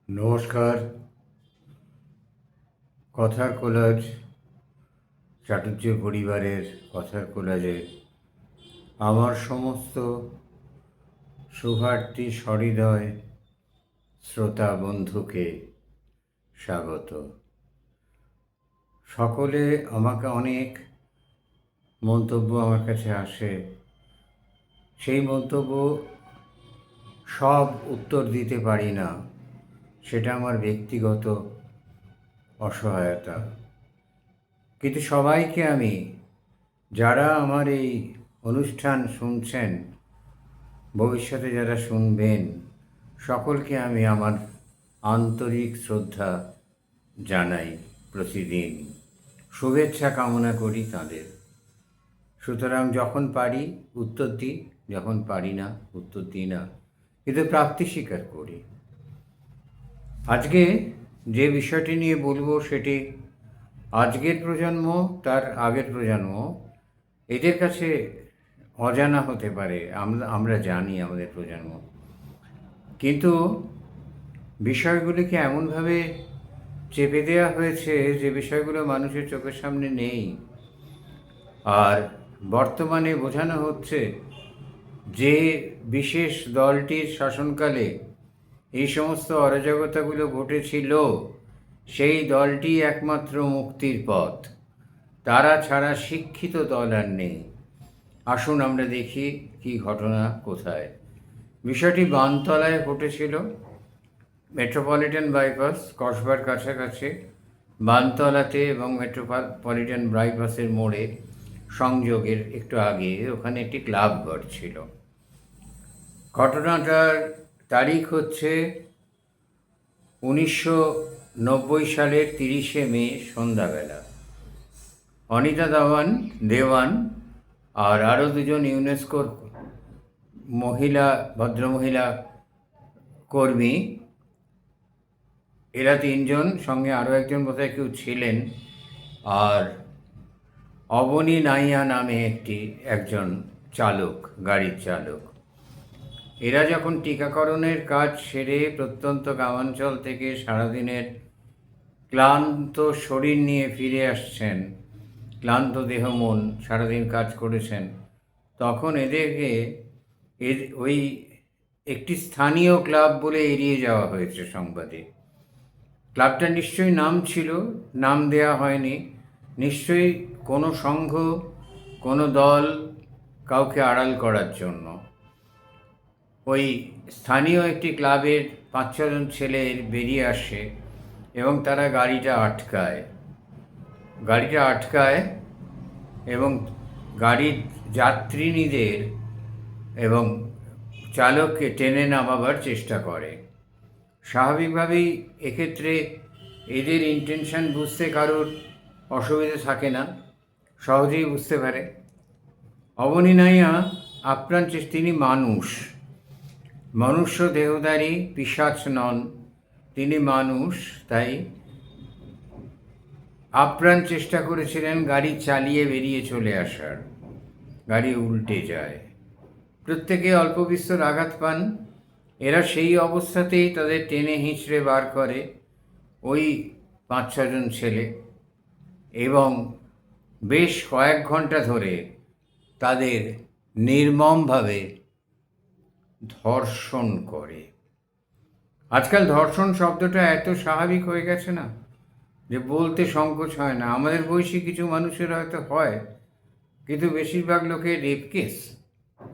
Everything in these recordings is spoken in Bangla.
নমস্কার। কথার কোলাজ, চাটুর্য পরিবারের কথার কোলাজে আমার সমস্ত শুভার্থী সহৃদয় শ্রোতা বন্ধুকে স্বাগত। সকলে আমাকে অনেক মন্তব্য আমার কাছে আসে, সেই মন্তব্য সব উত্তর দিতে পারি না, সেটা আমার ব্যক্তিগত অসহায়তা। কিন্তু সবাইকে আমি, যারা আমার এই অনুষ্ঠান শুনছেন, ভবিষ্যতে যারা শুনবেন, সকলকে আমি আমার আন্তরিক শ্রদ্ধা জানাই প্রতিদিন, শুভেচ্ছা কামনা করি তাদের। সুতরাং যখন পারি উত্তর দিই, যখন পারি না উত্তর দিই না, কিন্তু প্রাপ্তি স্বীকার করি। আজকে যে বিষয়টি নিয়ে বলবো সেটি আজকের প্রজন্ম, তার আগের প্রজন্ম, এদের কাছে অজানা হতে পারে। আমরা জানি আমাদের প্রজন্ম, কিন্তু বিষয়গুলিকে এমনভাবে চেপে দেওয়া হয়েছে যে বিষয়গুলো মানুষের চোখের সামনে নেই। আর বর্তমানে বোঝানো হচ্ছে যে বিশেষ দলটির শাসনকালে এই সমস্ত অরাজকতাগুলো ঘটেছিল, সেই দলটি একমাত্র মুক্তির পথ। তারা ছাড়া শিক্ষিত দল আর নেই। আসুন আমরা দেখি কি ঘটনা কোথায়। বিষয়টি বানতলায় ঘটেছিল, মেট্রোপলিটন বাইপাস, কসবার কাছাকাছি বানতলাতে এবং মেট্রোপলিটন বাইপাসের মোড়ে সংযোগের একটু আগে ওখানে একটি ক্লাব ঘর ছিল। ঘটনাটার তারিখ হচ্ছে 1990 সালের 30শে মে সন্ধ্যাবেলা। অনিতা দেওয়ান আর আরও দুজন ইউনেস্কোর ভদ্রমহিলা কর্মী, এরা তিনজন, সঙ্গে আরও একজন বোধহয় কেউ ছিলেন, আর অবনী নাইয়া নামে একজন চালক, গাড়ির চালক। এরা যখন টিকাকরণের কাজ সেরে প্রত্যন্ত গ্রামাঞ্চল থেকে সারাদিনের ক্লান্ত শরীর নিয়ে ফিরে আসছেন, ক্লান্ত দেহ মন, সারাদিন কাজ করেছেন, তখন এদেরকে ওই একটি স্থানীয় ক্লাব বলে এড়িয়ে যাওয়া হয়েছে সংবাদে। ক্লাবটা নিশ্চয়ই নাম ছিল, নাম দেয়া হয়নি, নিশ্চয়ই কোনো সংঘ, কোনো দল কাউকে আড়াল করার জন্য। ওই স্থানীয় একটি ক্লাবের 5-6জন ছেলে বেরিয়ে আসে এবং তারা গাড়িটা আটকায় এবং গাড়ির যাত্রীদের এবং চালককে টেনে নামাবার চেষ্টা করে। স্বাভাবিকভাবেই এক্ষেত্রে এদের ইন্টেনশন বুঝতে কারোর অসুবিধা থাকে না, সহজেই বুঝতে পারে। অবনী নাইয়া আপ্রাণ চেষ্টা, তিনি মনুষ্য দেহধারী, পিশাচ নন, তিনি মানুষ, তাই আপ্রাণ চেষ্টা করেছিলেন গাড়ি চালিয়ে বেরিয়ে চলে আসার। গাড়ি উল্টে যায়, প্রত্যেকে অল্প বিস্তর আঘাত পান। এরা সেই অবস্থাতেই তাদের টেনে হিঁচড়ে বার করে ওই 5-6জন ছেলে, এবং বেশ কয়েক ঘন্টা ধরে তাদের নির্মমভাবে ধর্ষণ করে। আজকাল ধর্ষণ শব্দটা এত স্বাভাবিক হয়ে গেছে না, যে বলতে সংকোচ হয় না। আমাদের বয়সী কিছু মানুষের হয়তো হয়, কিন্তু বেশিরভাগ লোকে রেপ কেস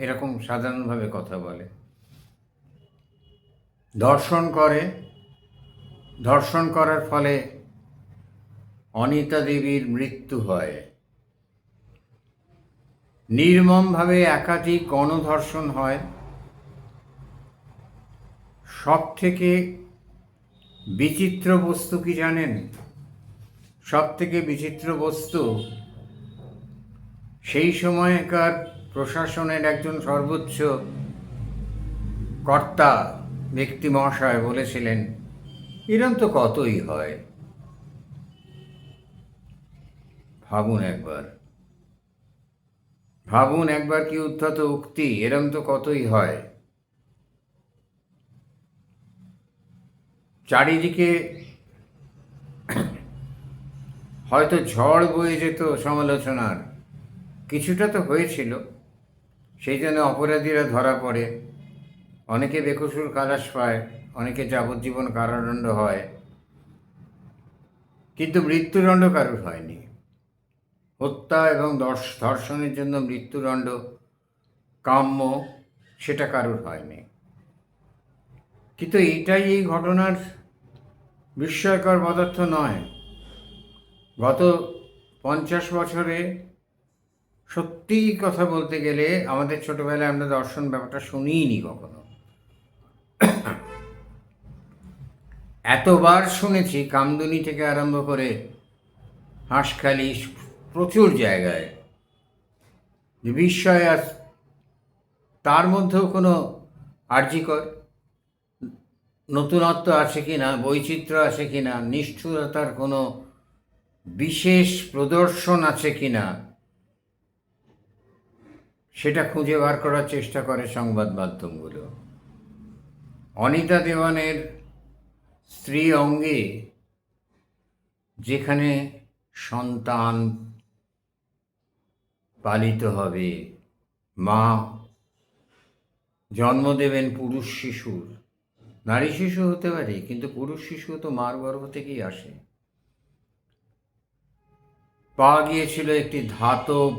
এরকম সাধারণভাবে কথা বলে। ধর্ষণ করার ফলে অনিতা দেবীর মৃত্যু হয়। নির্মমভাবে একাধিক গণধর্ষণ হয়। সব থেকে বিচিত্র বস্তু কি জানেন? সব থেকে বিচিত্র বস্তু, সেই সময়কার প্রশাসনের একজন সর্বোচ্চ কর্তা ব্যক্তি মহাশয় বলেছিলেন, এরম তো কতই হয়। ভাবুন একবার কি উদ্ধত উক্তি, এরম তো কতই হয়। চারিদিকে হয়তো ঝড় বয়ে যেত সমালোচনার, কিছুটা তো হয়েছিল, সেই জন্য অপরাধীরা ধরা পড়ে, অনেকে বেকসুর খালাস পায়, অনেকে যাবজ্জীবন কারাদণ্ড হয়, কিন্তু মৃত্যুদণ্ড কারোর হয়নি। হত্যা এবং ধর্ষণের জন্য মৃত্যুদণ্ড কাম্য, সেটা কারোর হয়নি। কিন্তু এইটাই এই ঘটনার বিস্ময়কর পদার্থ নয়। গত 50 বছরে সত্যিই কথা বলতে গেলে আমাদের ছোটবেলায় আমরা দর্শন ব্যাপারটা শুনিনি কখনো। এতবার শুনেছি, কামদুনি থেকে আরম্ভ করে হাঁসখালি, প্রচুর জায়গায়, যে বিস্ময় আর তার মধ্যেও কোনো আর্যিকর নতুনত্ব আছে কি না, বৈচিত্র্য আছে কি না, নিষ্ঠুরতার কোনো বিশেষ প্রদর্শন আছে কি না, সেটা খুঁজে বার করার চেষ্টা করে সংবাদ মাধ্যমগুলো। অনিতা দেওয়ানের স্ত্রী অঙ্গে যেখানে সন্তান পালিত হবে, মা জন্ম দেবেন পুরুষ শিশুর, নারী শিশু হতে পারে, কিন্তু পুরুষ শিশু তো মার গর্ভ থেকেই আসে। পাওয়া গিয়েছিল একটি ধাতব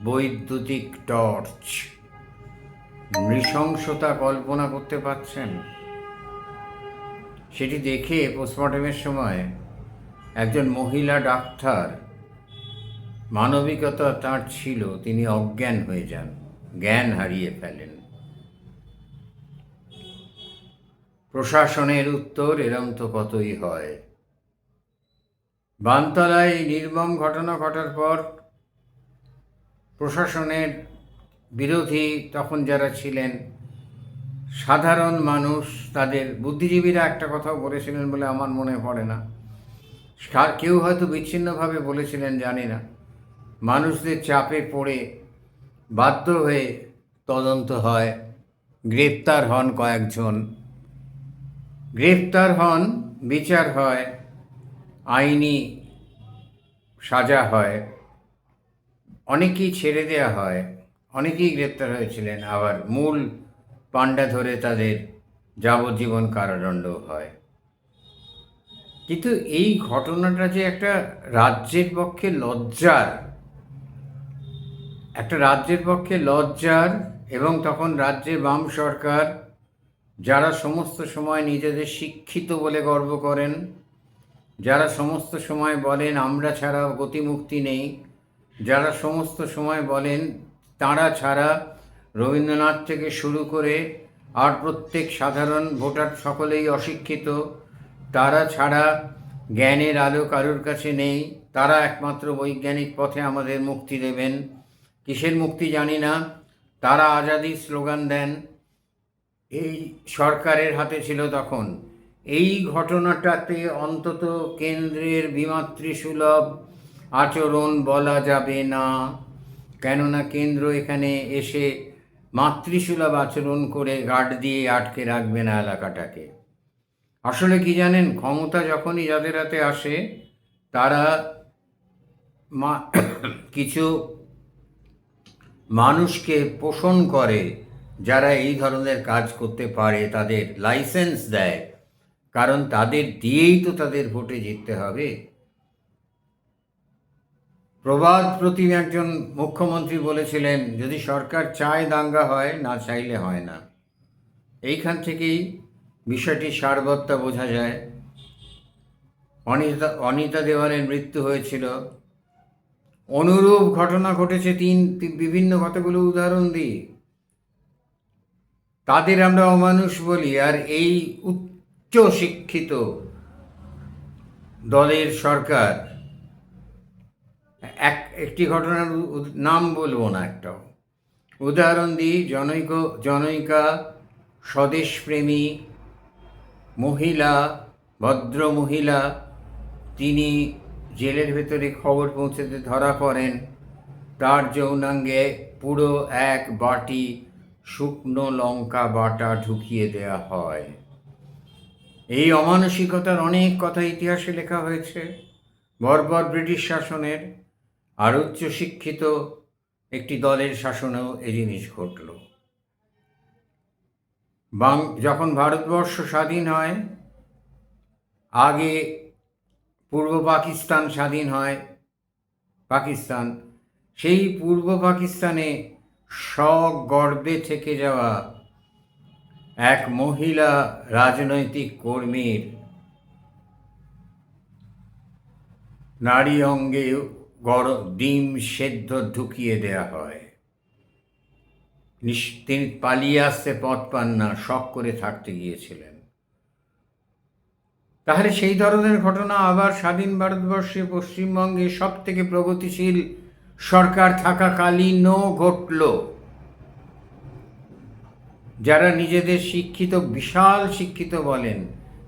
বৈদ্যুতিক টর্চ। নৃশংসতা কল্পনা করতে পারছেন? সেটি দেখে পোস্টমর্টমের সময় একজন মহিলা ডাক্তার, মানবিকতা তাঁর ছিল, তিনি অজ্ঞান হয়ে যান, জ্ঞান হারিয়ে ফেলেন। প্রশাসনের উত্তর, এরম তো কতই হয়। বানতলায় এই নির্মম ঘটনা ঘটার পর প্রশাসনের বিরোধী তখন যারা ছিলেন, সাধারণ মানুষ, তাদের বুদ্ধিজীবীরা একটা কথাও বলেছিলেন বলে আমার মনে পড়ে না, কেউ হয়তো বিচ্ছিন্নভাবে বলেছিলেন জানি না, মানুষদের চাপে পড়ে বাধ্য হয়ে তদন্ত হয়, গ্রেপ্তার হন কয়েকজন, গ্রেপ্তার হন, বিচার হয়, আইনি সাজা হয়, অনেকেই ছেড়ে দেওয়া হয়, অনেকেই গ্রেপ্তার হয়েছিলেন, আবার মূল পাণ্ডা ধরে তাদের যাবজ্জীবন কারাদণ্ড হয়। কিন্তু এই ঘটনাটা যে একটা রাজ্যের পক্ষে লজ্জার, এবং তখন রাজ্যে বাম সরকার, যারা সমস্ত সময় নিজেদের শিক্ষিত বলে গর্ব করেন, যারা সমস্ত সময় বলেন আমরা ছাড়া গতিমুক্তি নেই, যারা সমস্ত সময় বলেন তাঁরা ছাড়া রবীন্দ্রনাথ থেকে শুরু করে আর প্রত্যেক সাধারণ ভোটার সকলেই অশিক্ষিত, তারা ছাড়া জ্ঞানের আলো কারোর কাছে নেই, তারা একমাত্র বৈজ্ঞানিক পথে আমাদের মুক্তি দেবেন, কিসের মুক্তি জানি না, তারা আজাদির স্লোগান দেন, এই সরকারের হাতে ছিল তখন। এই ঘটনাটাতে অন্তত কেন্দ্রের বিমাতৃসুলভ আচরণ বলা যাবে না, কেননা কেন্দ্র এখানে এসে মাতৃসুলভ আচরণ করে গার্ড দিয়ে আটকে রাখবে না এলাকাটাকে। আসলে কি জানেন, ক্ষমতা যখনই যাদের হাতে আসে, তারা কিছু মানুষকে পোষণ করে, যারা এই ধরনের কাজ করতে পারে, তাদের লাইসেন্স দেয়, কারণ তাদের দিয়েই তো তাদের ভোটে জিততে হবে। প্রবাদ প্রতিম একজন মুখ্যমন্ত্রী বলেছিলেন, যদি সরকার চায় দাঙ্গা হয়, না চাইলে হয় না। এইখান থেকেই বিষয়টি সারবত্তা বোঝা যায়। অনিতা দেওয়ানের মৃত্যু হয়েছিল, অনুরূপ ঘটনা ঘটেছে বিভিন্ন কতগুলো উদাহরণ দিই। তাদের আমরা অমানুষ বলি, আর এই উচ্চ শিক্ষিত দলের সরকার, একটি ঘটনার নাম বলবো না, একটা উদাহরণ দিই। জনৈকা স্বদেশপ্রেমী মহিলা, ভদ্র মহিলা, তিনি জেলের ভেতরে খবর পৌঁছতে ধরা পড়েন, তার যৌনাঙ্গে পুরো 1 বাটি শুকনো লঙ্কা বাটা ঢুকিয়ে দেওয়া হয়। এই অমানসিকতার অনেক কথা ইতিহাসে লেখা হয়েছে। বর্বর ব্রিটিশ শাসনের আর উচ্চশিক্ষিত একটি দলের শাসনেও এই জিনিস ঘটল। যখন ভারতবর্ষ স্বাধীন হয়, আগে পূর্ব পাকিস্তান স্বাধীন হয়, পাকিস্তান, সেই পূর্ব পাকিস্তানে সগর্বে থেকে যাওয়া এক মহিলা রাজনৈতিক কর্মীর নারী অঙ্গে ডিম সেদ্ধ ঢুকিয়ে দেয়া হয়। তিনি পালিয়ে আসতে পথ পান না, শখ করে থাকতে গিয়েছিলেন। তাহলে সেই ধরনের ঘটনা আবার স্বাধীন ভারতবর্ষে পশ্চিমবঙ্গে সব থেকে প্রগতিশীল সরকার থাকাকালীনও ঘটল। যারা নিজেদের শিক্ষিত, বিশাল শিক্ষিত বলেন,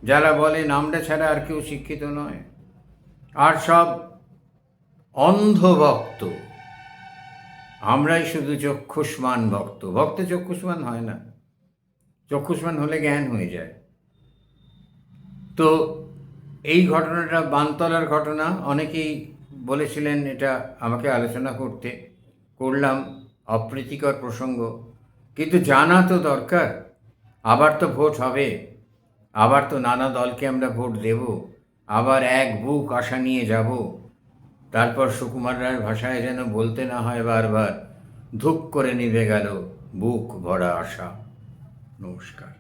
যারা বলেন আমরা ছাড়া আর কেউ শিক্ষিত নয়, আর সব অন্ধভক্ত, আমরাই শুধু চক্ষুষ্মান ভক্ত। ভক্ত চক্ষুষ্মান হয় না, চক্ষুষ্মান হলে জ্ঞান হয়ে যায়। তো এই ঘটনাটা বানতলার ঘটনা, অনেকেই বলেছিলেন এটা আমাকে আলোচনা করলাম, অপ্রীতিকর প্রসঙ্গ, কিন্তু জানা তো দরকার। আবার তো ভোট হবে, আবার তো নানা দলকে আমরা ভোট দেব, আবার এক বুক আশা নিয়ে যাব। তারপর সুকুমার রায়ের ভাষায় যেন বলতে না হয় বারবার, ধূপ করে নিভে গেল বুক ভরা আশা। নমস্কার।